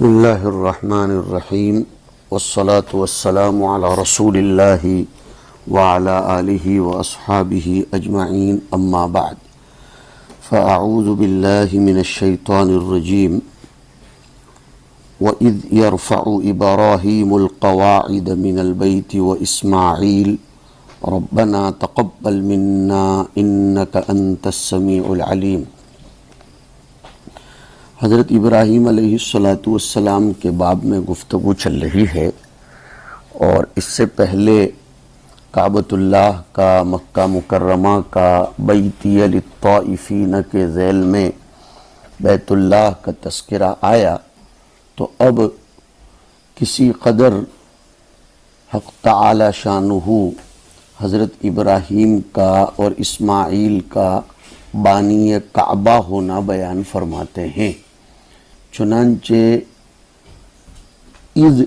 بسم اللہ الرحمن الرحیم والصلاة والسلام علی رسول اللہ وعلی آلہ واصحابہ اجمعین اما بعد فاعوذ باللہ من الشیطان الرجیم وَإِذْ يَرْفَعُ إِبْرَاهِيمُ الْقَوَاعِدَ مِنَ الْبَيْتِ وَإِسْمَاعِيلُ رَبَّنَا تَقَبَّلْ مِنَّا إِنَّكَ أَنْتَ السَّمِيعُ الْعَلِيمُ۔ حضرت ابراہیم علیہ السلام کے باب میں گفتگو چل رہی ہے، اور اس سے پہلے کعبۃ اللہ کا، مکہ مکرمہ کا بیتی للطائفین کے ذیل میں بیت اللہ کا تذکرہ آیا، تو اب کسی قدر حق تعالی شانہ حضرت ابراہیم کا اور اسماعیل کا بانی کعبہ ہونا بیان فرماتے ہیں۔ چنانچہ اذ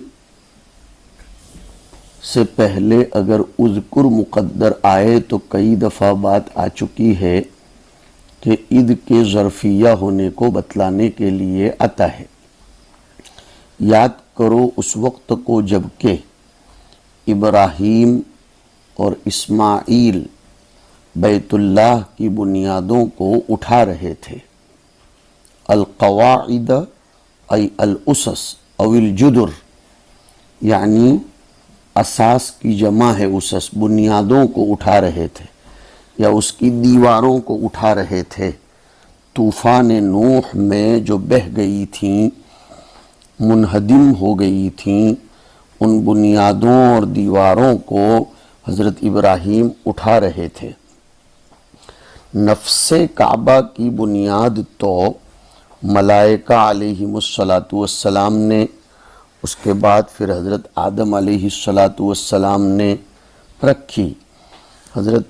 سے پہلے اگر اذکر مقدر آئے تو کئی دفعہ بات آ چکی ہے کہ اذ کے ظرفیہ ہونے کو بتلانے کے لیے آتا ہے۔ یاد کرو اس وقت کو جب کہ ابراہیم اور اسماعیل بیت اللہ کی بنیادوں کو اٹھا رہے تھے۔ القواعد ای الاسس او الجدر، یعنی اساس کی جمع ہے اسس، بنیادوں کو اٹھا رہے تھے یا اس کی دیواروں کو اٹھا رہے تھے۔ طوفان نوح میں جو بہہ گئی تھیں، منہدم ہو گئی تھیں، ان بنیادوں اور دیواروں کو حضرت ابراہیم اٹھا رہے تھے۔ نفس کعبہ کی بنیاد تو ملائکہ علیہم السلام نے، اس کے بعد پھر حضرت آدم علیہ السلام نے رکھی۔ حضرت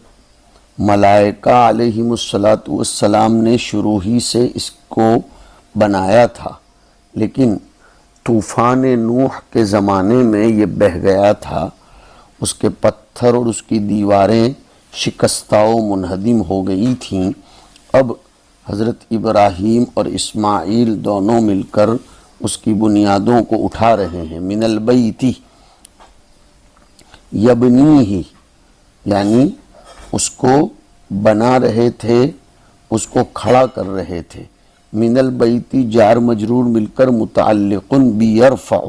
ملائکہ علیہم السلام نے شروع ہی سے اس کو بنایا تھا، لیکن طوفان نوح کے زمانے میں یہ بہہ گیا تھا، اس کے پتھر اور اس کی دیواریں شکستہ و منہدم ہو گئی تھیں۔ اب حضرت ابراہیم اور اسماعیل دونوں مل کر اس کی بنیادوں کو اٹھا رہے ہیں۔ من البیت یبنیہ، یعنی اس کو بنا رہے تھے، اس کو کھڑا کر رہے تھے۔ من البیت جار مجرور مل کر متعلق بیرفع،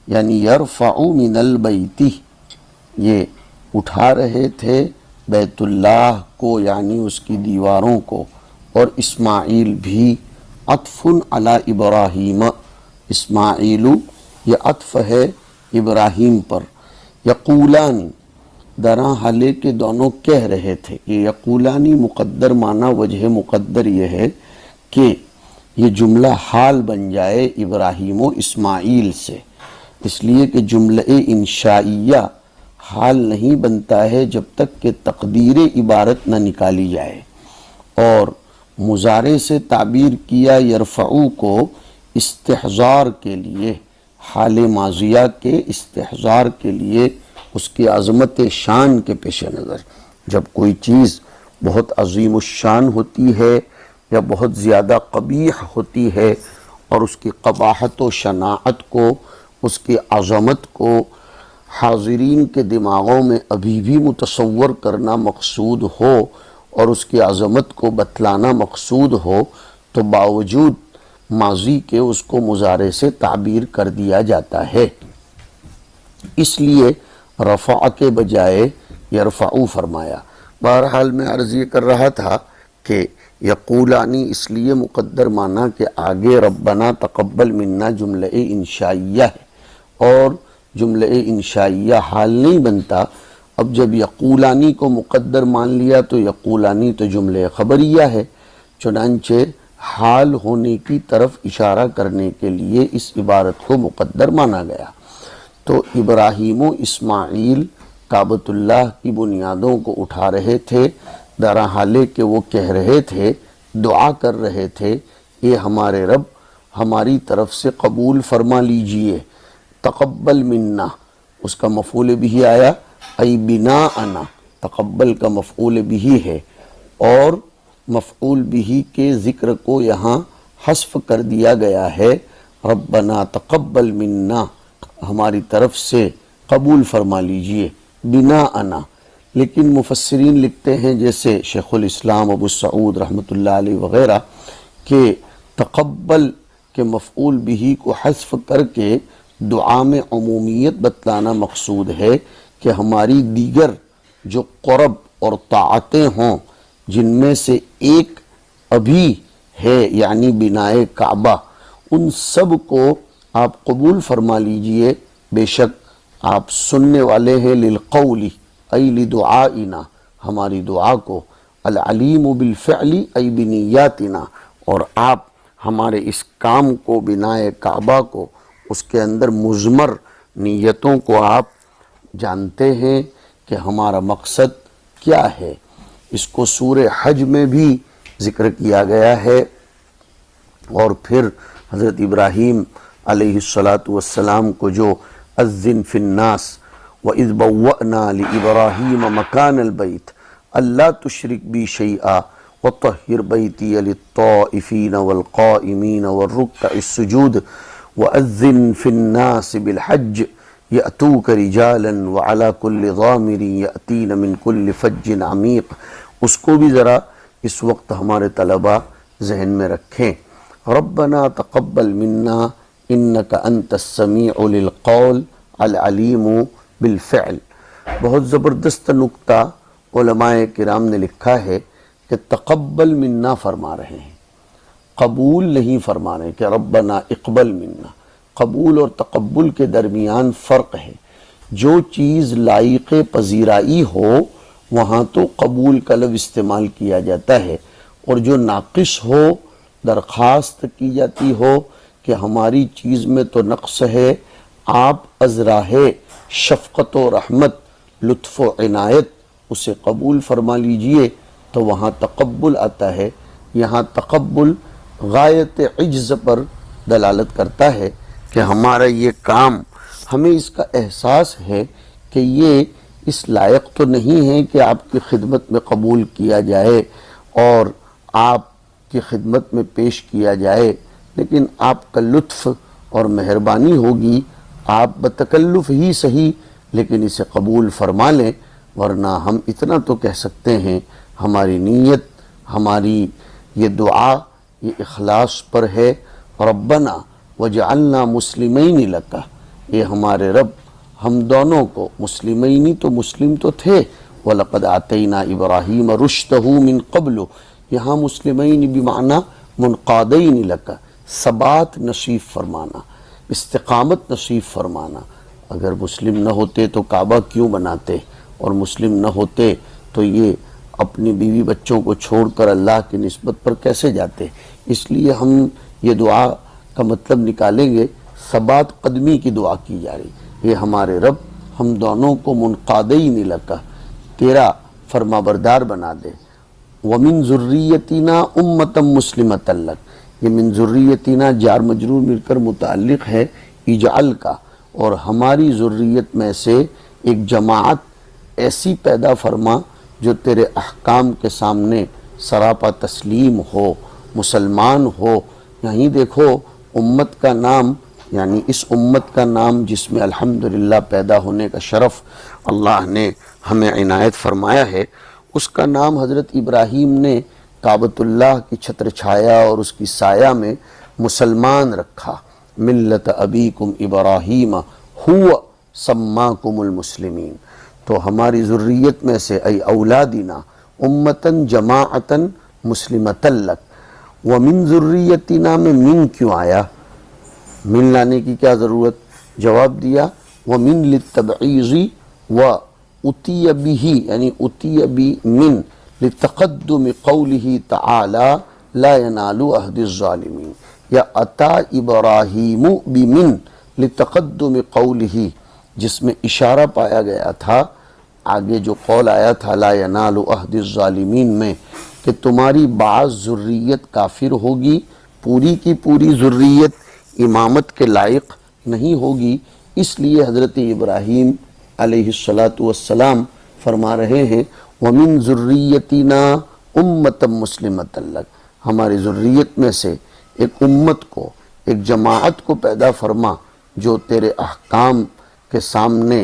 یعنی یرفع من البیت، یہ اٹھا رہے تھے بیت اللہ کو، یعنی اس کی دیواروں کو، اور اسماعیل بھی عطف علی ابراہیم، اسماعیل یہ عطف ہے ابراہیم پر۔ یقولانی، درا حالے کے دونوں کہہ رہے تھے۔ یہ یقولانی مقدر معنی وجہ مقدر یہ ہے کہ یہ جملہ حال بن جائے ابراہیم و اسماعیل سے، اس لیے کہ جملہ انشائیہ حال نہیں بنتا ہے جب تک کہ تقدیر عبارت نہ نکالی جائے۔ اور مضارع سے تعبیر کیا یرفعو کو استحضار کے لیے، حال ماضیہ کے استحضار کے لیے، اس کی عظمت شان کے پیش نظر۔ جب کوئی چیز بہت عظیم الشان ہوتی ہے یا بہت زیادہ قبیح ہوتی ہے، اور اس کی قباحت و شناعت کو، اس کی عظمت کو حاضرین کے دماغوں میں ابھی بھی متصور کرنا مقصود ہو اور اس کی عظمت کو بتلانا مقصود ہو، تو باوجود ماضی کے اس کو مضارع سے تعبیر کر دیا جاتا ہے۔ اس لیے رفع کے بجائے یرفعو فرمایا۔ بہرحال میں عرض یہ کر رہا تھا کہ یقولانی اس لیے مقدر مانا کہ آگے ربنا تقبل منا جملہ انشائیہ ہے، اور جملہ انشائیہ حال نہیں بنتا۔ اب جب یقولانی کو مقدر مان لیا تو یقولانی تو جملہ خبریہ ہے، چنانچہ حال ہونے کی طرف اشارہ کرنے کے لیے اس عبارت کو مقدر مانا گیا۔ تو ابراہیم و اسماعیل کعبۃ اللہ کی بنیادوں کو اٹھا رہے تھے، درا حالے کہ وہ کہہ رہے تھے، دعا کر رہے تھے، اے ہمارے رب ہماری طرف سے قبول فرما لیجئے۔ تقبل منا، اس کا مفعول بھی آیا، ای بناءنا، تقبل کا مفعول بھی ہے، اور مفعول بھی کے ذکر کو یہاں حذف کر دیا گیا ہے، ربنا تقبل منا، ہماری طرف سے قبول فرما لیجئے، بنا انا۔ لیکن مفسرین لکھتے ہیں جیسے شیخ الاسلام ابو سعود رحمۃ اللہ علیہ وغیرہ کہ تقبل کے مفعول بہی کو حذف کر کے دعا میں عمومیت بتلانا مقصود ہے کہ ہماری دیگر جو قرب اور طاعتیں ہوں جن میں سے ایک ابھی ہے یعنی بنائے کعبہ، ان سب کو آپ قبول فرما لیجئے، بے شک آپ سننے والے ہیں للقول ای لدعائنا، ہماری دعا کو، العلیم بالفعل ای بنیاتنا، اور آپ ہمارے اس کام کو، بنائے کعبہ کو، اس کے اندر مضمر نیتوں کو آپ جانتے ہیں کہ ہمارا مقصد کیا ہے۔ اس کو سورہ حج میں بھی ذکر کیا گیا ہے، اور پھر حضرت ابراہیم علیہ السلام کو جو اذن فی الناس وَإِذْ بَوَّأْنَا لِإِبْرَاهِيمَ مَكَانَ الْبَيْتِ أَلَّا تُشْرِكْ بِي شَيْئًا وَطَهِّرْ بَيْتِيَ لِلطَّائِفِينَ وَالْقَائِمِينَ وَالرُّكَّعِ السُّجُودِ وَأَذِّنْ فِي النَّاسِ بِالْحَجِّ يَأْتُوكَ رِجَالًا وَعَلَى كُلِّ ضَامِرٍ يَأْتِينَ مِنْ كُلِّ فَجٍّ عَمِيقٍ۔ اس کو بھی ذرا اس وقت ہمارے طلباء ذہن میں رکھیں۔ ربنا تقبل منا انک انت السمیع للقول العلیم بالفعل۔ بہت زبردست نکتہ علماء کرام نے لکھا ہے کہ تقبل منا فرما رہے ہیں، قبول نہیں فرما رہے کہ ربنا اقبل منا۔ قبول اور تقبل کے درمیان فرق ہے۔ جو چیز لائق پذیرائی ہو وہاں تو قبول کا لفظ استعمال کیا جاتا ہے، اور جو ناقص ہو، درخواست کی جاتی ہو کہ ہماری چیز میں تو نقص ہے، آپ از راہ شفقت و رحمت، لطف و عنایت اسے قبول فرما لیجئے، تو وہاں تقبل آتا ہے۔ یہاں تقبل غایت عجز پر دلالت کرتا ہے کہ ہمارا یہ کام، ہمیں اس کا احساس ہے کہ یہ اس لائق تو نہیں ہے کہ آپ کی خدمت میں قبول کیا جائے اور آپ کی خدمت میں پیش کیا جائے، لیکن آپ کا لطف اور مہربانی ہوگی، آپ بتکلف ہی صحیح لیکن اسے قبول فرما لیں، ورنہ ہم اتنا تو کہہ سکتے ہیں ہماری نیت، ہماری یہ دعا، یہ اخلاص پر ہے۔ ربنا وجعلنا مسلمین لک، یہ ہمارے رب ہم دونوں کو، مسلمین تو مسلم تو تھے، وَلَقَدْ آتَيْنَا إِبْرَاهِيمَ رُشْدَهُ مِن قَبْلُ، یہاں مسلمین بمعنی منقادین لک، ثبات نصیب فرمانا، استقامت نصیب فرمانا۔ اگر مسلم نہ ہوتے تو کعبہ کیوں بناتے، اور مسلم نہ ہوتے تو یہ اپنی بیوی بچوں کو چھوڑ کر اللہ کی نسبت پر کیسے جاتے؟ اس لیے ہم یہ دعا کا مطلب نکالیں گے، ثبات قدمی کی دعا کی جا رہی، یہ ہمارے رب ہم دونوں کو منقادین لک، تیرا فرما بردار بنا دے۔ وَمِن ذُرِّيَّتِنَا أُمَّةً مُسْلِمَةً لَكَ، یہ من ذریتنا جار مجرور مل کر متعلق ہے اجعل کا، اور ہماری ذریت میں سے ایک جماعت ایسی پیدا فرما جو تیرے احکام کے سامنے سراپا تسلیم ہو، مسلمان ہو۔ یہیں دیکھو امت کا نام، یعنی اس امت کا نام جس میں الحمدللہ پیدا ہونے کا شرف اللہ نے ہمیں عنایت فرمایا ہے، اس کا نام حضرت ابراہیم نے کعبۃ اللہ کی چھتر چھایا اور اس کی سایہ میں مسلمان رکھا۔ ملت ابیکم ابراہیم هو سماکم المسلمین۔ تو ہماری ذریت میں سے ای اولادنا امتن جماعتن مسلمۃ لک۔ ومن ذریتنا میں من کیوں آیا؟ من لانے کی کیا ضرورت؟ جواب دیا ومن للتبعیض و اتی به، یعنی اتی من لتقدم قوله تعالی لا ینال عہد الظالمین، یا اتا ابراہیم بمن لتقدم قوله، جس میں اشارہ پایا گیا تھا آگے جو قول آیا تھا لا ینال عہد الظالمین میں، کہ تمہاری بعض ذریت کافر ہوگی، پوری کی پوری ذریت امامت کے لائق نہیں ہوگی۔ اس لیے حضرت ابراہیم علیہ السلام فرما رہے ہیں وَمِن ذُرِّيَّتِنَا أُمَّةً مُسْلِمَةً لَكَ، ہماری ذریت میں سے ایک امت کو، ایک جماعت کو پیدا فرما جو تیرے احکام کے سامنے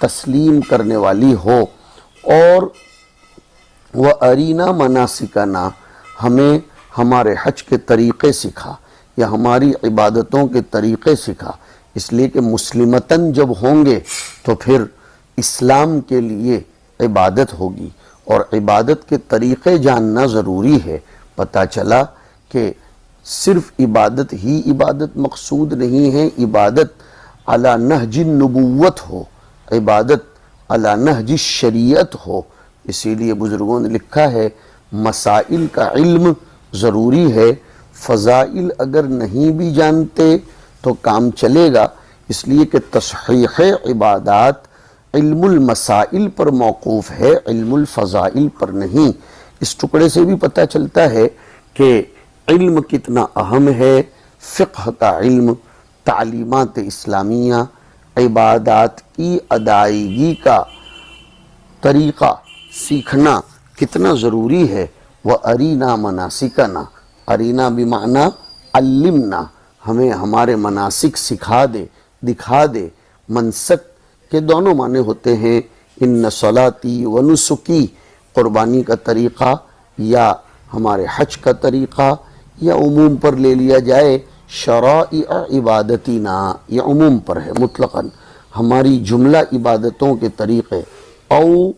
تسلیم کرنے والی ہو، اور وَأَرِنَا مَنَاسِكَنَا، ہمیں ہمارے حج کے طریقے سکھا یا ہماری عبادتوں کے طریقے سکھا، اس لیے کہ مسلمتاً جب ہوں گے تو پھر اسلام کے لیے عبادت ہوگی، اور عبادت کے طریقے جاننا ضروری ہے۔ پتہ چلا کہ صرف عبادت ہی عبادت مقصود نہیں ہے، عبادت علی نہج النبوت ہو، عبادت علی نہج الشریعت ہو۔ اسی لیے بزرگوں نے لکھا ہے مسائل کا علم ضروری ہے، فضائل اگر نہیں بھی جانتے تو کام چلے گا، اس لیے کہ تصحیح عبادات علم المسائل پر موقوف ہے، علم الفضائل پر نہیں۔ اس ٹکڑے سے بھی پتہ چلتا ہے کہ علم کتنا اہم ہے، فقہ کا علم، تعلیمات اسلامیہ، عبادات کی ادائیگی کا طریقہ سیکھنا کتنا ضروری ہے۔ وَأَرِنَا مَنَاسِكَنَا، ارینا بمعنی علمنا، ہمیں ہمارے مناسک سکھا دے، دکھا دے۔ منسک کے دونوں معنی ہوتے ہیں، ان صلاتی و نسکی، قربانی کا طریقہ یا ہمارے حج کا طریقہ، یا عموم پر لے لیا جائے شرائع عبادتنا، یہ عموم پر ہے مطلقاً، ہماری جملہ عبادتوں کے طریقے، او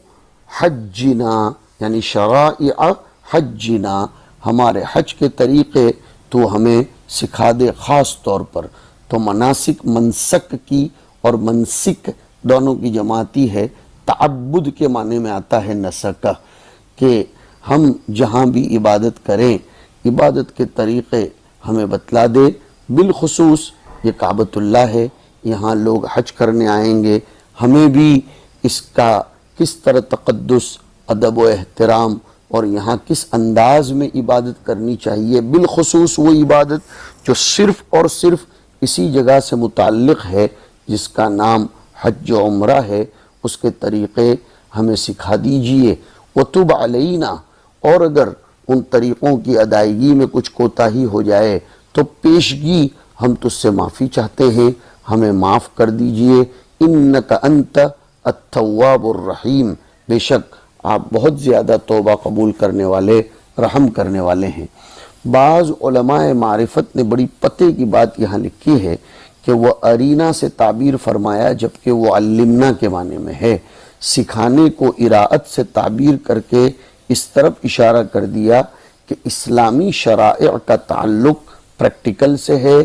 حجنا یعنی شرائع حجنا، ہمارے حج کے طریقے تو ہمیں سکھا دے خاص طور پر۔ تو مناسک منسک کی اور منسک دونوں کی جماعتی ہے، تعبد کے معنی میں آتا ہے نسکہ، کہ ہم جہاں بھی عبادت کریں عبادت کے طریقے ہمیں بتلا دے۔ بالخصوص یہ کعبۃ اللہ ہے، یہاں لوگ حج کرنے آئیں گے، ہمیں بھی اس کا کس طرح تقدس، ادب و احترام اور یہاں کس انداز میں عبادت کرنی چاہیے، بالخصوص وہ عبادت جو صرف اور صرف اسی جگہ سے متعلق ہے جس کا نام حج و عمرہ ہے، اس کے طریقے ہمیں سکھا دیجئے۔ وَتُبْ عَلَيْنَا، اور اگر ان طریقوں کی ادائیگی میں کچھ کوتاہی ہو جائے تو پیشگی ہم تجھ سے معافی چاہتے ہیں، ہمیں معاف کر دیجئے۔ اِنَّكَ أَنْتَ التواب الرحیم، بے شک آپ بہت زیادہ توبہ قبول کرنے والے، رحم کرنے والے ہیں۔ بعض علماء معرفت نے بڑی پتے کی بات یہاں لکھی ہے کہ وہ ارینا سے تعبیر فرمایا جبکہ وہ علمنا کے معنی میں ہے، سکھانے کو اراءت سے تعبیر کر کے اس طرف اشارہ کر دیا کہ اسلامی شرائع کا تعلق پریکٹیکل سے ہے،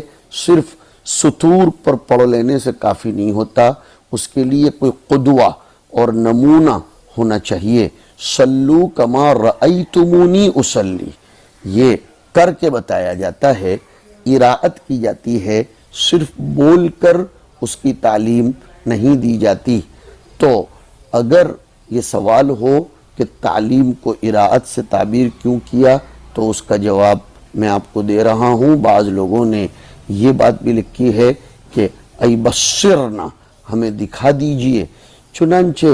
صرف سطور پر پڑھ لینے سے کافی نہیں ہوتا، اس کے لیے کوئی قدوہ اور نمونہ ہونا چاہیے۔ صلو کما رأیتمونی اصلی، یہ کر کے بتایا جاتا ہے، اراءت کی جاتی ہے، صرف بول کر اس کی تعلیم نہیں دی جاتی۔ تو اگر یہ سوال ہو کہ تعلیم کو اراءت سے تعبیر کیوں کیا، تو اس کا جواب میں آپ کو دے رہا ہوں۔ بعض لوگوں نے یہ بات بھی لکھی ہے کہ ای بصرنا، ہمیں دکھا دیجئے۔ چنانچہ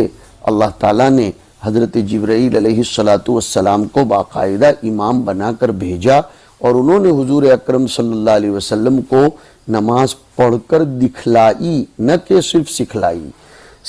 اللہ تعالیٰ نے حضرت جبرائیل علیہ السلام کو باقاعدہ امام بنا کر بھیجا، اور انہوں نے حضور اکرم صلی اللہ علیہ وسلم کو نماز پڑھ کر دکھلائی، نہ کہ صرف سکھلائی،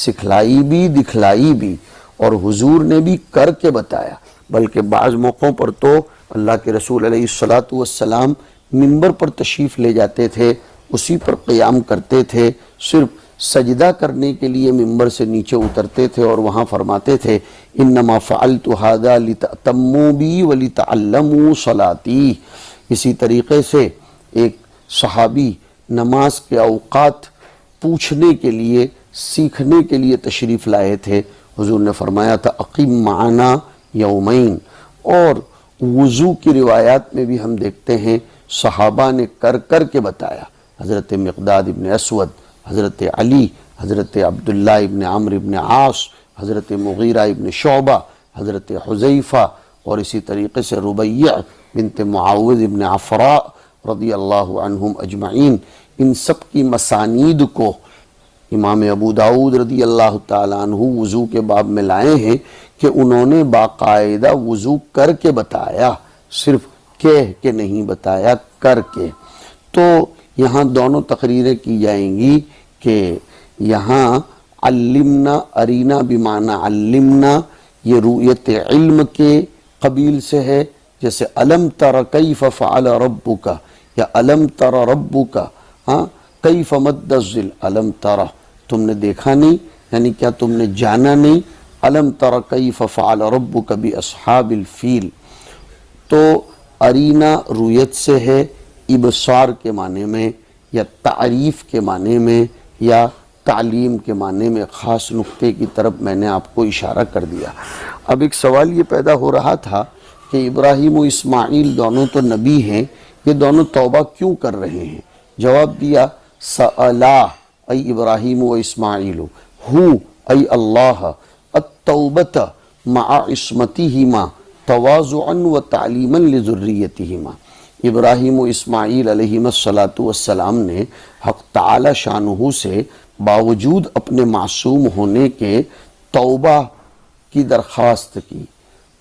سکھلائی بھی دکھلائی بھی، اور حضور نے بھی کر کے بتایا۔ بلکہ بعض موقعوں پر تو اللہ کے رسول علیہ السلام منبر پر تشریف لے جاتے تھے، اسی پر قیام کرتے تھے، صرف سجدہ کرنے کے لیے منبر سے نیچے اترتے تھے اور وہاں فرماتے تھے انما فعلت هذا لتأتموا بی ولتعلموا صلاتی۔ اسی طریقے سے ایک صحابی نماز کے اوقات پوچھنے کے لیے، سیکھنے کے لیے تشریف لائے تھے، حضور نے فرمایا تھا اقیم معنا یومین۔ اور وضو کی روایات میں بھی ہم دیکھتے ہیں صحابہ نے کر کے بتایا، حضرت مقداد ابن اسود، حضرت علی، حضرت عبداللہ ابن عمرو ابن عاص، حضرت مغیرہ ابن شعبہ، حضرت حذیفہ، اور اسی طریقے سے ربیع بنت معاوذ ابن عفراء رضی اللہ عنہم اجمعین۔ ان سب کی مسانید کو امام ابو داؤد رضی اللہ تعالیٰ عنہ وضو کے باب میں لائے ہیں کہ انہوں نے باقاعدہ وضو کر کے بتایا، صرف کہہ کے نہیں بتایا، کر کے۔ تو یہاں دونوں تقریریں کی جائیں گی کہ یہاں علمنا، ارینا بمعنی علمنا، یہ رؤیت علم کے قبیل سے ہے، جیسے علم تر کیف فعل ربک یا علم تر ربک، کیف مد الظل، علم تر تم نے دیکھا نہیں، یعنی کیا تم نے جانا نہیں، علم تر کیف فعل ربک باصحاب الفیل۔ تو ارینا رویت سے ہے، ابصار کے معنی میں یا تعریف کے معنی میں یا تعلیم کے معنی میں، خاص نقطے کی طرف میں نے آپ کو اشارہ کر دیا۔ اب ایک سوال یہ پیدا ہو رہا تھا کہ ابراہیم و اسماعیل دونوں تو نبی ہیں، یہ دونوں توبہ کیوں کر رہے ہیں؟ جواب دیا، سألا ای ابراہیم و اسماعیل، ہو ای اللہ، التوبۃ مع عصمتہما تواضعا و تعلیما لذریتہما۔ ابراہیم و اسماعیل علیہم السلام نے حق تعالی شانہ سے باوجود اپنے معصوم ہونے کے توبہ کی درخواست کی،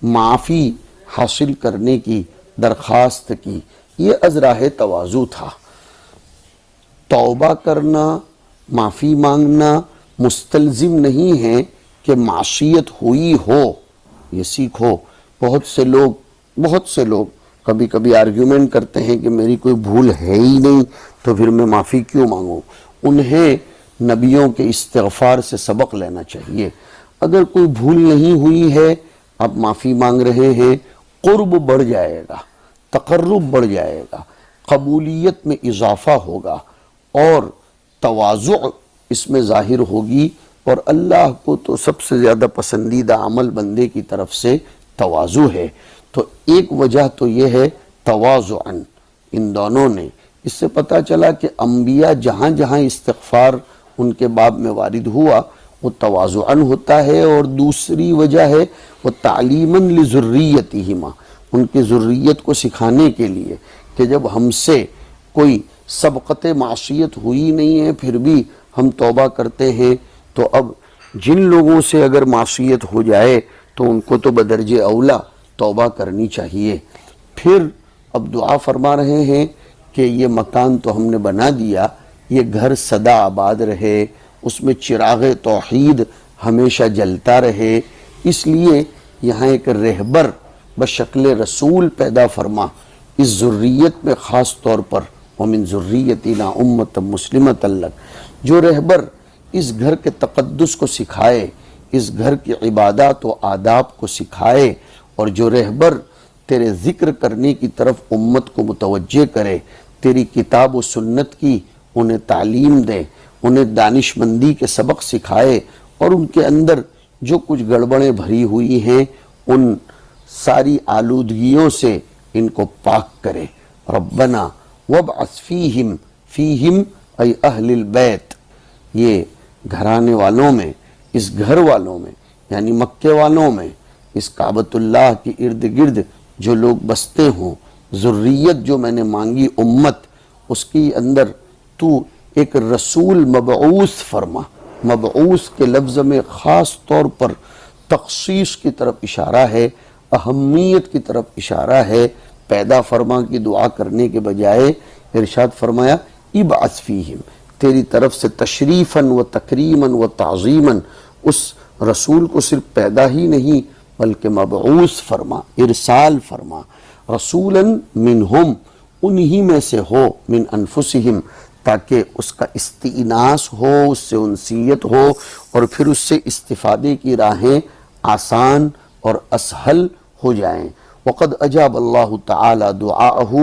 معافی حاصل کرنے کی درخواست کی، یہ از راہ تواضع تھا۔ توبہ کرنا، معافی مانگنا مستلزم نہیں ہے کہ معصیت ہوئی ہو، یہ سیکھو۔ بہت سے لوگ کبھی کبھی آرگیومنٹ کرتے ہیں کہ میری کوئی بھول ہے ہی نہیں تو پھر میں معافی کیوں مانگوں۔ انہیں نبیوں کے استغفار سے سبق لینا چاہیے۔ اگر کوئی بھول نہیں ہوئی ہے، آپ معافی مانگ رہے ہیں، قرب بڑھ جائے گا، تقرب بڑھ جائے گا، قبولیت میں اضافہ ہوگا اور تواضع اس میں ظاہر ہوگی، اور اللہ کو تو سب سے زیادہ پسندیدہ عمل بندے کی طرف سے تواضع ہے۔ تو ایک وجہ تو یہ ہے تواضعاً ان دونوں نے، اس سے پتہ چلا کہ انبیاء جہاں جہاں استغفار ان کے باب میں وارد ہوا وہ تواضعاً ہوتا ہے، اور دوسری وجہ ہے وہ تعلیماً لذریتہما، ان کی ذریت کو سکھانے کے لیے کہ جب ہم سے کوئی سبقت معصیت ہوئی نہیں ہے پھر بھی ہم توبہ کرتے ہیں، تو اب جن لوگوں سے اگر معصیت ہو جائے تو ان کو تو بدرجہ اولا توبہ کرنی چاہیے۔ پھر اب دعا فرما رہے ہیں کہ یہ مکان تو ہم نے بنا دیا، یہ گھر سدا آباد رہے، اس میں چراغ توحید ہمیشہ جلتا رہے، اس لیے یہاں ایک رہبر بشکل رسول پیدا فرما، اس ذریت میں خاص طور پر ومن ذریتنا امۃ مسلمۃ لک، جو رہبر اس گھر کے تقدس کو سکھائے، اس گھر کی عبادات و آداب کو سکھائے، اور جو رہبر تیرے ذکر کرنے کی طرف امت کو متوجہ کرے، تیری کتاب و سنت کی انہیں تعلیم دے، انہیں دانش مندی کے سبق سکھائے، اور ان کے اندر جو کچھ گڑبڑیں بھری ہوئی ہیں ان ساری آلودگیوں سے ان کو پاک کرے۔ ربنا وابعث فیہم ای اہل البیت، یہ گھرانے والوں میں، اس گھر والوں میں یعنی مکے والوں میں، اس کعبۃ اللہ کے ارد گرد جو لوگ بستے ہوں، ذریت جو میں نے مانگی امت، اس کی اندر تو ایک رسول مبعوث فرما۔ مبعوث کے لفظ میں خاص طور پر تخصیص کی طرف اشارہ ہے، اہمیت کی طرف اشارہ ہے۔ پیدا فرما کی دعا کرنے کے بجائے ارشاد فرمایا ابعث فیہم، تیری طرف سے تشریفاً و تکریماً و تعظیماً اس رسول کو صرف پیدا ہی نہیں بلکہ مبعوث فرما، ارسال فرما، رسولاً منہم، انہی میں سے ہو، من انفسہم، تاکہ اس کا استئناس ہو، اس سے انسیت ہو، اور پھر اس سے استفادے کی راہیں آسان اور اسہل ہو جائیں۔ وقد اجاب اللہ تعالی دعاءہ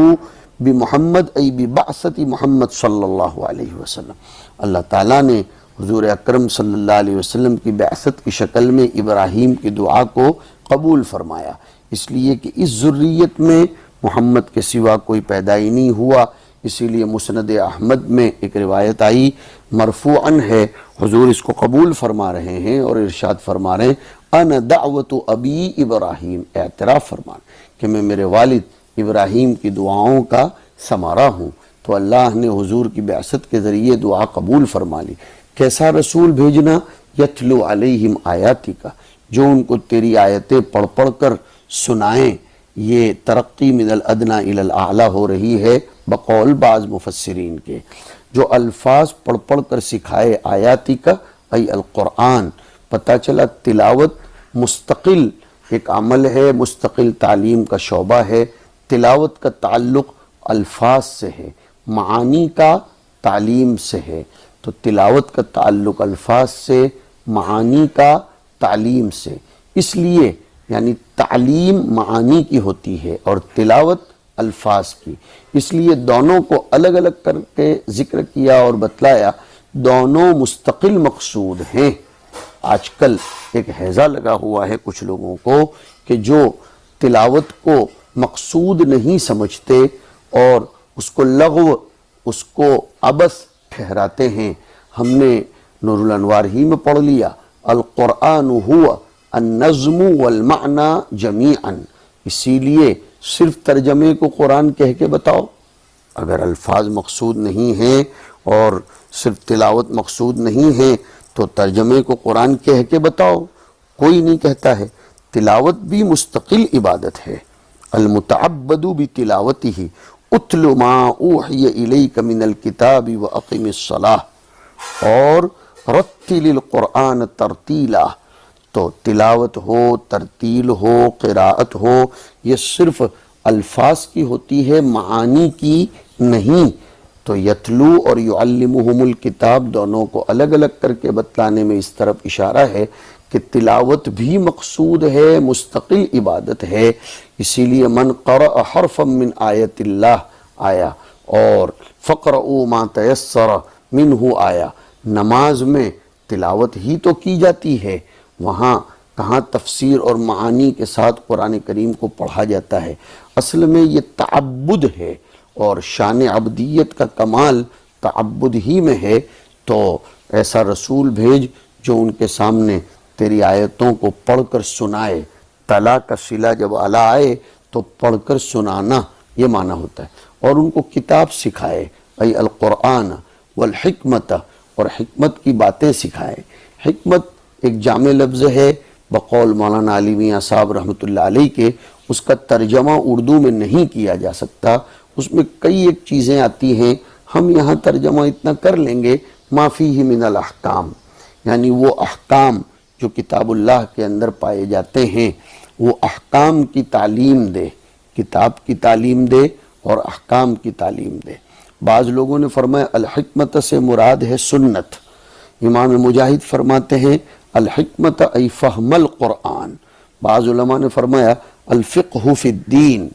بمحمد ای ببعثت محمد صلی اللہ علیہ وسلم، اللہ تعالیٰ نے حضور اکرم صلی اللہ علیہ وسلم کی بعثت کی شکل میں ابراہیم کی دعا کو قبول فرمایا، اس لیے کہ اس ذریت میں محمد کے سوا کوئی پیدا ہی نہیں ہوا۔ اسی لیے مسند احمد میں ایک روایت آئی، مرفوعاً ہے، حضور اس کو قبول فرما رہے ہیں اور ارشاد فرما رہے ہیں انا دعوت ابی ابراہیم، اعتراف فرما کہ میں میرے والد ابراہیم کی دعاؤں کا ثمرہ ہوں۔ تو اللہ نے حضور کی بعثت کے ذریعے دعا قبول فرما لی۔ کیسا رسول بھیجنا؟ یتلو علیہم آیاتی کا، جو ان کو تیری آیتیں پڑھ پڑھ کر سنائیں، یہ ترقی من الادنی الی الاعلی ہو رہی ہے بقول بعض مفسرین کے. جو الفاظ پڑھ پڑھ کر سکھائے آیاتی کا ای القرآن. پتہ چلا تلاوت مستقل ایک عمل ہے، مستقل تعلیم کا شعبہ ہے. تلاوت کا تعلق الفاظ سے ہے، معانی کا تعلیم سے ہے. تو تلاوت کا تعلق الفاظ سے، معانی کا تعلیم سے. اس لیے یعنی تعلیم معانی کی ہوتی ہے اور تلاوت الفاظ کی، اس لیے دونوں کو الگ الگ کر کے ذکر کیا اور بتلایا. دونوں مستقل مقصود ہیں. آج کل ایک ہیضہ لگا ہوا ہے کچھ لوگوں کو کہ جو تلاوت کو مقصود نہیں سمجھتے اور اس کو لغو، اس کو عبث ٹھہراتے ہیں. ہم نے نور الانوار ہی میں پڑھ لیا القرآن ہوا النظم والمعنی جمیعا. اسی لیے صرف ترجمے کو قرآن کہہ کے بتاؤ. اگر الفاظ مقصود نہیں ہیں اور صرف تلاوت مقصود نہیں ہے تو ترجمے کو قرآن کہہ کے بتاؤ. کوئی نہیں کہتا ہے. تلاوت بھی مستقل عبادت ہے. المتعبد بتلاوتہ اتل ما اوحی الیک من الکتاب واقم الصلاۃ اور رتل القرآن ترتیلا. تو تلاوت ہو، ترتیل ہو، قراءت ہو، یہ صرف الفاظ کی ہوتی ہے، معانی کی نہیں. تو یتلو اور یعلمہم الکتاب دونوں کو الگ الگ کر کے بتلانے میں اس طرف اشارہ ہے کہ تلاوت بھی مقصود ہے، مستقل عبادت ہے. اسی لیے من قرأ حرفا من آیت اللہ آیا اور فقرؤوا ما تیسر منہ آیا. نماز میں تلاوت ہی تو کی جاتی ہے، وہاں کہاں تفسیر اور معانی کے ساتھ قرآن کریم کو پڑھا جاتا ہے. اصل میں یہ تعبد ہے اور شان عبدیت کا کمال تعبد ہی میں ہے. تو ایسا رسول بھیج جو ان کے سامنے تیری آیتوں کو پڑھ کر سنائے. تلا کا صلہ جب اعلیٰ آئے تو پڑھ کر سنانا یہ معنی ہوتا ہے. اور ان کو کتاب سکھائے ای القرآن والحکمت، اور حکمت کی باتیں سکھائے. حکمت ایک جامع لفظ ہے بقول مولانا علی میاں صاحب رحمۃ اللہ علیہ کے. اس کا ترجمہ اردو میں نہیں کیا جا سکتا. اس میں کئی ایک چیزیں آتی ہیں، ہم یہاں ترجمہ اتنا کر لیں گے ما فیہ من الاحکام، یعنی وہ احکام جو کتاب اللہ کے اندر پائے جاتے ہیں وہ احکام کی تعلیم دے. کتاب کی تعلیم دے اور احکام کی تعلیم دے. بعض لوگوں نے فرمایا الحکمت سے مراد ہے سنت. امام مجاہد فرماتے ہیں الحکمت ای فہم القرآن. بعض علماء نے فرمایا الفقہ فی الدین.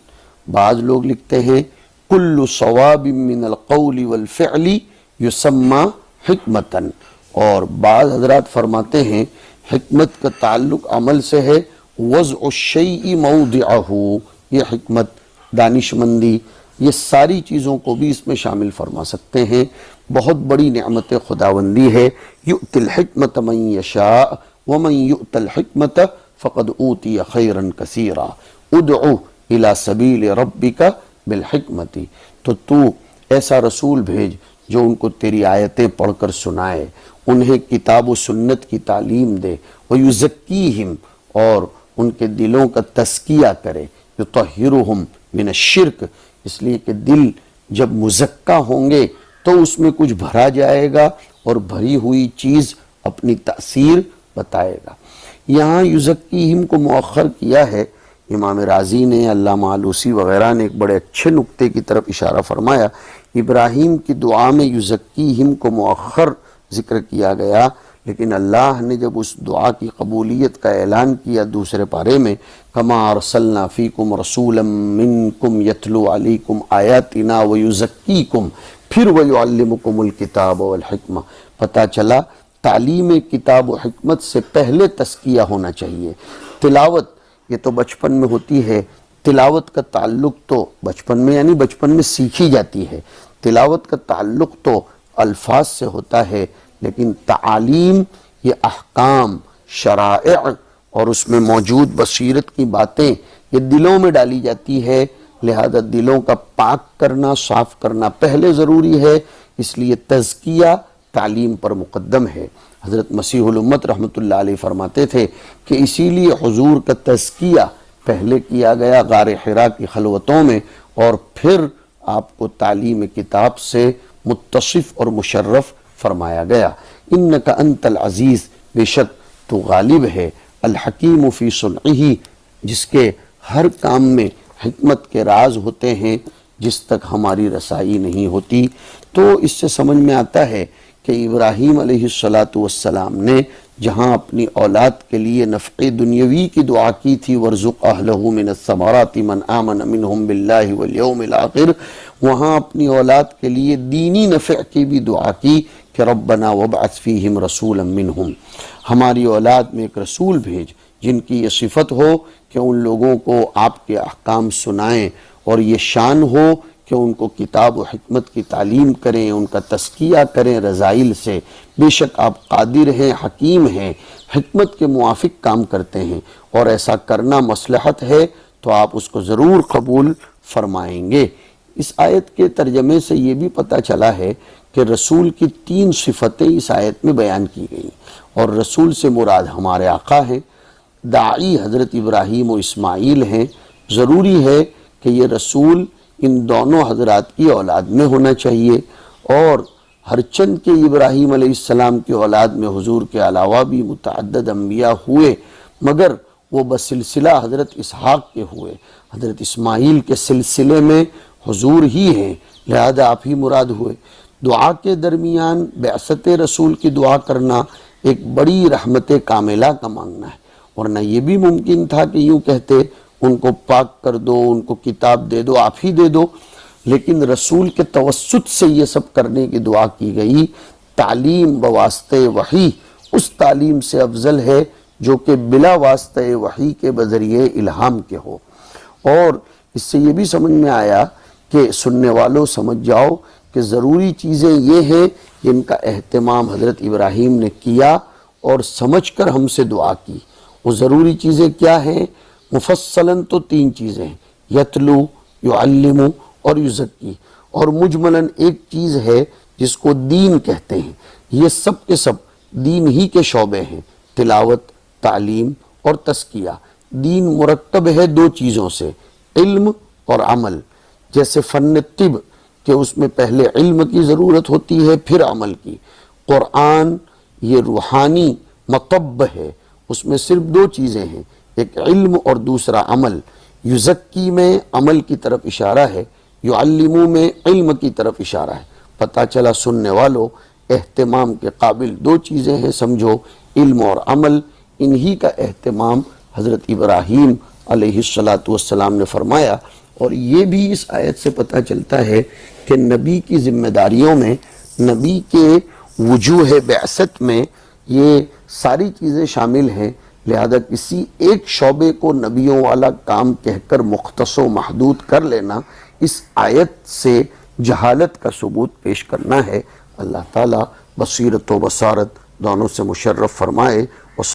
بعض لوگ لکھتے ہیں کل صواب من القول والفعل یسمى حکمتا. اور بعض حضرات فرماتے ہیں حکمت کا تعلق عمل سے ہے، وضع الشیء موضعہ. یہ حکمت، دانشمندی، یہ ساری چیزوں کو بھی اس میں شامل فرما سکتے ہیں. بہت بڑی نعمت خداوندی ہے. یؤتی الحکمت من یشاء ومن یؤت الحکمت فقد اوتی خیرا کثیرا ادعو الی سبیل ربک بالحکمت. تو ایسا رسول بھیج جو ان کو تیری آیتیں پڑھ کر سنائے، انہیں کتاب و سنت کی تعلیم دے. ویزکیہم، اور ان کے دلوں کا تزکیہ کرے. یطہرہم من الشرک، اس لیے کہ دل جب مزکہ ہوں گے تو اس میں کچھ بھرا جائے گا اور بھری ہوئی چیز اپنی تاثیر بتائے گا. یہاں یزکیہم کو مؤخر کیا ہے. امام رازی نے، علامہ آلوسی وغیرہ نے ایک بڑے اچھے نقطے کی طرف اشارہ فرمایا. ابراہیم کی دعا میں یزکیہم کو مؤخر ذکر کیا گیا، لیکن اللہ نے جب اس دعا کی قبولیت کا اعلان کیا دوسرے پارے میں کما ارسلنا فیکم رسولا منکم یتلو علیکم آیاتنا ویزکیکم، پھر ویعلمکم الکتاب والحکمہ. پتہ چلا تعلیم کتاب و حکمت سے پہلے تزکیہ ہونا چاہیے. تلاوت یہ تو بچپن میں ہوتی ہے. تلاوت کا تعلق تو بچپن میں یعنی بچپن میں سیکھی جاتی ہے. تلاوت کا تعلق تو الفاظ سے ہوتا ہے، لیکن تعالیم یہ احکام، شرائع اور اس میں موجود بصیرت کی باتیں یہ دلوں میں ڈالی جاتی ہے. لہذا دلوں کا پاک کرنا، صاف کرنا پہلے ضروری ہے. اس لیے تزکیہ تعلیم پر مقدم ہے. حضرت مسیح الامت رحمۃ اللہ علیہ فرماتے تھے کہ اسی لیے حضور کا تزکیہ پہلے کیا گیا غار حرا کی خلوتوں میں، اور پھر آپ کو تعلیم کتاب سے متصف اور مشرف فرمایا گیا۔ انک انت العزیز، بے شک تو غالب ہے، الحکیم فی صنعہ، جس کے ہر کام میں حکمت کے راز ہوتے ہیں جس تک ہماری رسائی نہیں ہوتی۔ تو اس سے سمجھ میں آتا ہے کہ ابراہیم علیہ السلام نے جہاں اپنی اولاد کے لیے نفع دنیاوی کی دعا کی تھی، وَارْزُقْ أَهْلَهُ مِنَ الثَّمَرَاتِ مَنْ آمَنَ مِنْهُمْ بِاللَّهِ وَالْيَوْمِ الْآخِرِ، وہاں اپنی اولاد کے لیے دینی نفع کی بھی دعا کی کہ ربنا وابعث فیہم رسولا منہم، ہماری اولاد میں ایک رسول بھیج جن کی یہ صفت ہو کہ ان لوگوں کو آپ کے احکام سنائیں، اور یہ شان ہو کہ ان کو کتاب و حکمت کی تعلیم کریں، ان کا تزکیہ کریں رذائل سے۔ بے شک آپ قادر ہیں، حکیم ہیں، حکمت کے موافق کام کرتے ہیں، اور ایسا کرنا مصلحت ہے تو آپ اس کو ضرور قبول فرمائیں گے۔ اس آیت کے ترجمے سے یہ بھی پتہ چلا ہے کہ رسول کی 3 صفتیں اس آیت میں بیان کی گئی، اور رسول سے مراد ہمارے آقا ہیں، داعی حضرت ابراہیم و اسماعیل ہیں۔ ضروری ہے کہ یہ رسول ان دونوں حضرات کی اولاد میں ہونا چاہیے، اور ہر چند کے ابراہیم علیہ السلام کی اولاد میں حضور کے علاوہ بھی متعدد انبیاء ہوئے، مگر وہ بسلسلہ حضرت اسحاق کے ہوئے۔ حضرت اسماعیل کے سلسلے میں حضور ہی ہیں، لہذا آپ ہی مراد ہوئے۔ دعا کے درمیان بعثت رسول کی دعا کرنا ایک بڑی رحمت کاملہ کا مانگنا ہے، ورنہ یہ بھی ممکن تھا کہ یوں کہتے ان کو پاک کر دو، ان کو کتاب دے دو، آپ ہی دے دو، لیکن رسول کے توسط سے یہ سب کرنے کی دعا کی گئی۔ تعلیم بواسطہ وحی اس تعلیم سے افضل ہے جو کہ بلا واسطہ وحی کے بذریعے الہام کے ہو۔ اور اس سے یہ بھی سمجھ میں آیا کہ سننے والوں سمجھ جاؤ کہ ضروری چیزیں یہ ہیں جن کا اہتمام حضرت ابراہیم نے کیا اور سمجھ کر ہم سے دعا کی۔ وہ ضروری چیزیں کیا ہیں؟ مفصلاً تو 3 چیزیں ہیں، یتلو، یعلم اور یزکی، اور مجملاً ایک چیز ہے جس کو دین کہتے ہیں۔ یہ سب کے سب دین ہی کے شعبے ہیں، تلاوت، تعلیم اور تزکیہ۔ دین مرکب ہے 2 چیزوں سے، علم اور عمل۔ جیسے فن طب کہ اس میں پہلے علم کی ضرورت ہوتی ہے پھر عمل کی، قرآن یہ روحانی مطب ہے، اس میں صرف 2 چیزیں ہیں، ایک علم اور دوسرا عمل۔ یزکی میں عمل کی طرف اشارہ ہے، یعلمو میں علم کی طرف اشارہ ہے۔ پتہ چلا سننے والوں اہتمام کے قابل 2 چیزیں ہیں، سمجھو، علم اور عمل۔ انہی کا اہتمام حضرت ابراہیم علیہ السلام نے فرمایا، اور یہ بھی اس آیت سے پتہ چلتا ہے کہ نبی کی ذمہ داریوں میں، نبی کے وجوہ بعثت میں یہ ساری چیزیں شامل ہیں، لہذا کسی ایک شعبے کو نبیوں والا کام کہہ کر مختص و محدود کر لینا اس آیت سے جہالت کا ثبوت پیش کرنا ہے۔ اللہ تعالیٰ بصیرت و بصارت دونوں سے مشرف فرمائے۔